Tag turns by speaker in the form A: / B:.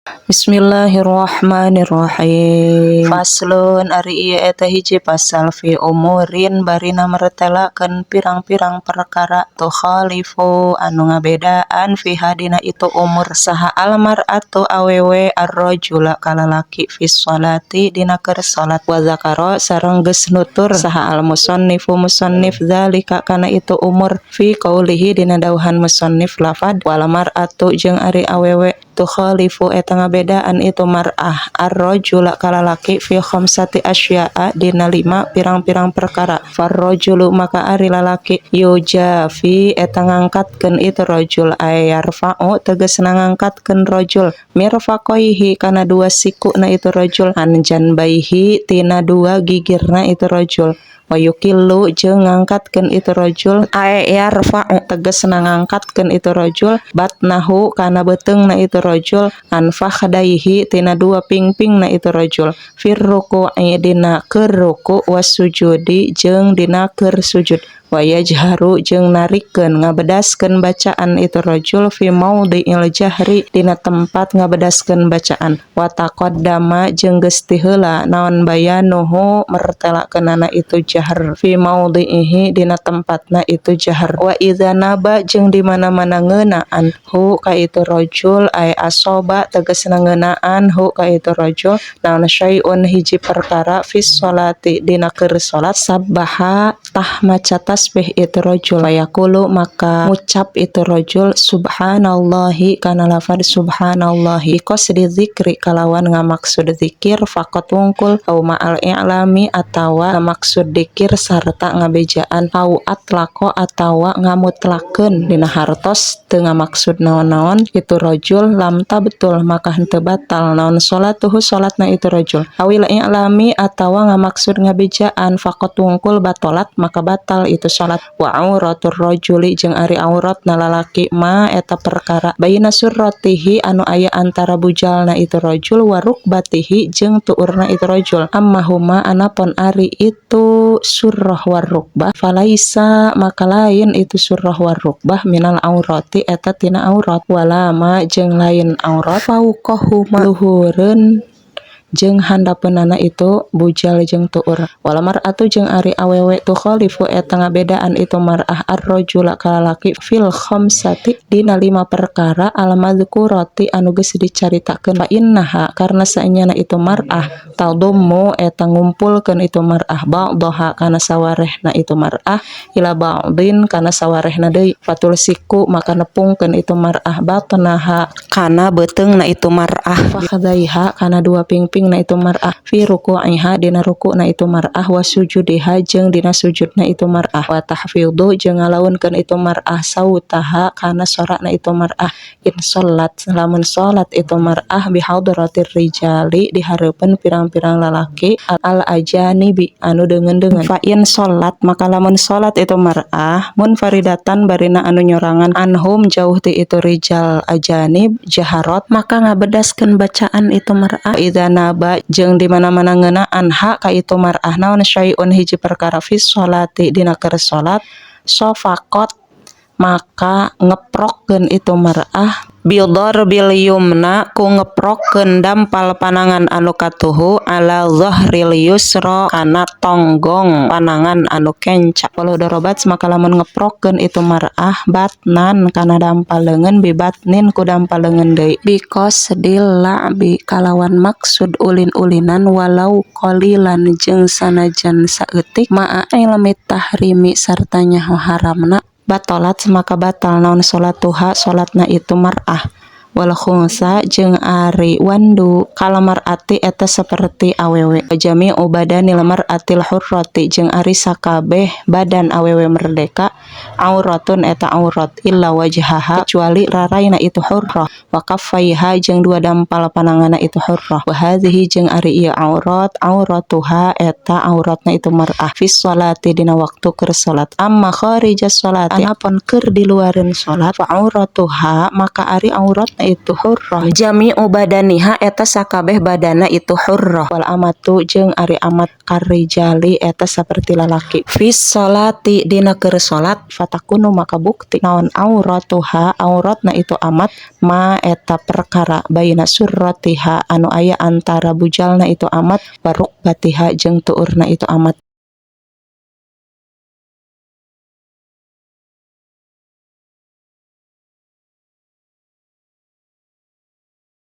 A: Bismillahirrahmanirrahim. Faslun ari ieu eta hiji pasal fi umurin barina martelakeun pirang-pirang perkara tukhalifu anu ngabedaan fi hadina itu umur saha almar atau awewe ar-rajula kalalaki fi sholati dina keur salat wa zakara sareng geus nutur saha al-musannifu musannif zalika kana itu umur fi qaulihi dina dauhan musannif lafad wal mar'atu jeung ari awewe tukhalifu eta ngabedaan itu mar'ah ar-rajula kalalaki fi khamsati asya'a dina 5 pirang-pirang perkara farrajulu maka ari lalaki yujafi eta ngangkatkeun itu rajul ayarfa'u tegasna ngangkatkeun rajul mirfaqaihi kana dua sikuna itu rajul anjanbaihi tina dua gigirna itu rajul wayukillu jeung ngangkatkeun itu rajul ayarfa'u tegasna ngangkatkeun itu rajul batnahu kana beuteungna itu rajul anfakhdaihi tina dua pingpingna itu rajul firruku'i dina keur ruku wasujudi jeung dina keur sujud wayajharu jeung narikeun ngabedaskeun bacaan itu rajul fi maudhi'il jahri dina tempat ngabedaskeun bacaan wa taqaddama jeung geus ti heula naon bayanuhu martelakeunana itu jahar fi maudhi'ihi dina tempatna itu jahar wa idza naba jeung di mana-mana ngeunaan hu ka itu rajul ay asoba tegasna ngeunaan hu ka itu rajul naon syai'un hiji perkara fi sholati dina keur salat sabbaha tah maca tasbih itu rajul fayaqulu maka ngucap itu rajul subhanallahi kana lafaz subhanallahi qasdi zikri kalawan ngamaksud zikir faqat wungkul au ma'al i'lami atawa ngamaksud zikir sarta ngabejaan au atlaqo atawa ngamutlakeun dina hartos teu ngamaksud naon-naon itu rajul lam tabtul maka henteu batal naon salatuhu salatna itu rajul awil i'lami atawa ngamaksud ngabejaan faqat wungkul batalat maka batal itu salat wa auratur rajuli jeung ari auratna lalaki ma eta perkara baina surratihi anu aya antara bujalna itu rajul wa rukbatihi jeung tuurna itu rajul amma huma anapun ari itu surrah war rukbah falaisa maka lain itu surrah war rukbah minal aurati eta tina aurat walama jeung lain aurat fauqahuma luhureun jeung handapeunana itu bujal jeung tuur walamar atu jeung ari awewe tu khalifu eta ngabedaan itu mar'ah ar-rajula kalalaki fil khamsati dina 5 perkara al-madzkurati anu geus dicaritakeun fa innaha karna saenyana itu mar'ah tadummu eta ngumpulkeun itu mar'ah ba'daha kana sawarehna itu mar'ah ila ba'din kana sawarehna deui fatul siku maka nepungkeun itu mar'ah batnaha kana beuteungna itu mar'ah fakhdaiha kana dua pingping na itu mar'ah fi ruku'iha dina rukuna itu mar'ah wa sujudiha jeung dina sujudna itu mar'ah wa tahfidhu jeung ngalaunkeun itu mar'ah sautaha kana sorana itu mar'ah in salat lamun salat itu mar'ah bi hadratir rijali di hareupeun pirang-pirang lalaki al ajanibi anu deungeun-deungeun fa in salat maka lamun salat itu mar'ah munfaridatan barina anu nyorangan anhum jauh ti itu rijal ajanib jaharat maka ngabedaskeun bacaan itu mar'ah idza ba jeung di mana-mana ngeunaan hak ka itu mar'ah naon syai'un hiji perkara fi sholati dina keur salat sofaqat maka ngeprokkeun itu mar'ah bidar bil yumna ku ngeprokkeun dampal panangan anu katuhu ala zahril yusra kana tonggong panangan anu kenca walau dorobat maka lamun ngeprokkeun itu mar'ah batnan kana dampal leungeun bi batnin ku dampal leungeun deui biqasdil la'bi kalawan maksud ulin-ulinan walau qalilan jeung sanajan saeutik ma'a ilmi tahrimi sarta nyaho haramna batalat maka batal naon salatuha salatna itu mar'ah wal khunsa jeung ari wandu kala mar'ati eta saperti awewe jami'u badanil mar'atil hurrati jeung ari sakabeh badan awewe merdeka auratun eta aurat illa wajhaha kecuali raraina itu hurrah wa kaffaiha jeung dua dampal pananganna itu hurrah wa hadhihi jeung ari ieu aurat auratuha eta auratna itu mar'ah fi sholati dina waktu keur salat amma kharijas sholati anapun keur di luareun salat fa auratuha maka ari auratna itu hurrah. Jami'u badaniha eta sakabeh badana itu hurrah. Wal amatu jeung ari amat karijali eta saperti lalaki. Fis sholati dina keur salat fatakunu maka bukti naon auratuha auratna itu amat ma eta perkara baina surratiha anu aya antara bujalna itu amat waruk batiha jeung tuurna itu amat.